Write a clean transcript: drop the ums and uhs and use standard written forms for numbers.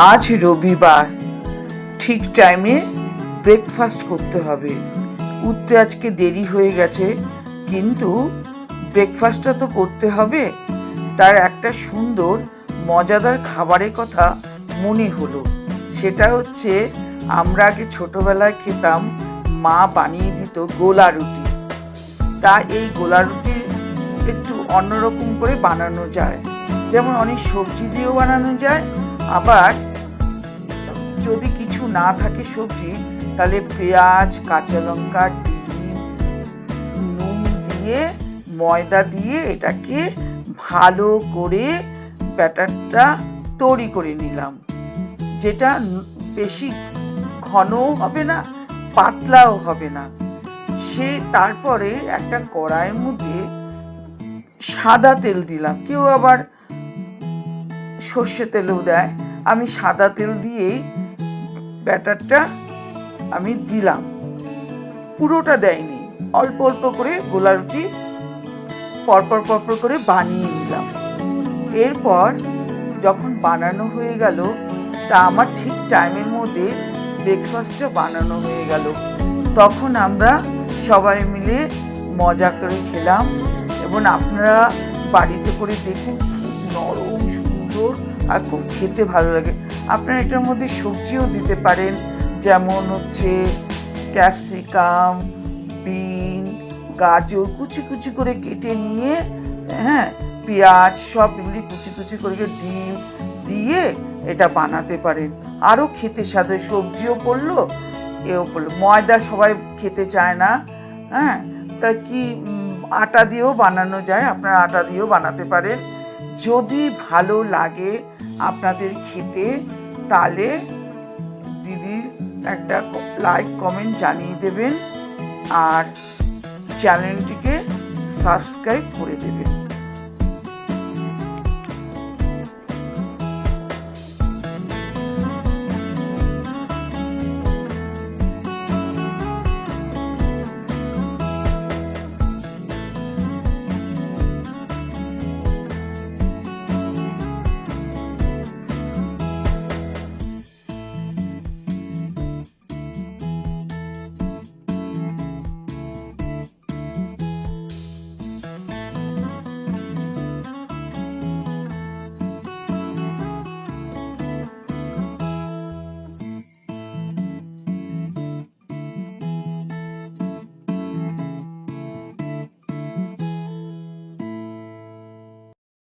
আজ রবিবার, ঠিক টাইমে ব্রেকফাস্ট করতে হবে। উঠতে আজকে দেরি হয়ে গেছে, কিন্তু ব্রেকফাস্টটা তো করতে হবে। তার একটা সুন্দর মজাদার খাবারের কথা মনে হলো। সেটা হচ্ছে, আমরা আগে ছোটবেলায় খেতাম, মা বানিয়ে দিত গোলা রুটি। তা এই গোলা রুটি একটু অন্যরকম করে বানানো যায়। যেমন অনেক সবজি দিয়েও বানানো যায়, আবার যদি কিছু না থাকে সবজি, তাহলে পেঁয়াজ, কাঁচা লঙ্কা, ডিম, নুন দিয়ে, ময়দা দিয়ে এটাকে ভালো করে ব্যাটারটা তৈরি করে নিলাম, যেটা বেশি ঘনও হবে না, পাতলাও হবে না। তারপরে একটা কড়াইয়ের মধ্যে সাদা তেল দিলাম, কেউ আবার সর্ষে তেলও দেয়। আমি সাদা তেল দিয়েই ব্যাটারটা আমি দিলাম, পুরোটা দেয়নি, অল্প অল্প করে গোলা রুটি পরপর পরপর করে বানিয়ে নিলাম। এরপর যখন বানানো হয়ে গেল, তা আমার ঠিক টাইমের মধ্যে ব্রেকফাস্টটা বানানো হয়ে গেল। তখন আমরা সবাই মিলে মজা করে খেলাম। এবং আপনারা বাড়িতে করে দেখুন, খুব নরম, সুন্দর, আর খুব খেতে ভালো লাগে। আপনারা এটার মধ্যে সবজিও দিতে পারেন, যেমন হচ্ছে ক্যাপসিকাম, বিন, গাজর কুচি কুচি করে কেটে নিয়ে, পেঁয়াজ, সব এগুলি কুচি কুচি করে, ডিম দিয়ে এটা বানাতে পারেন। আরও খেতে স্বাদ, সবজিও পড়লো, এও পড়লো। ময়দা সবাই খেতে চায় না, তা কি আটা দিয়েও বানানো যায়, আপনারা আটা দিয়েও বানাতে পারেন। যদি ভালো লাগে আপনাদের খেতে, তাহলে দিদির একটা লাইক কমেন্ট জানিয়ে দেবেন, আর চ্যানেলটিকে সাবস্ক্রাইব করে দেবেন।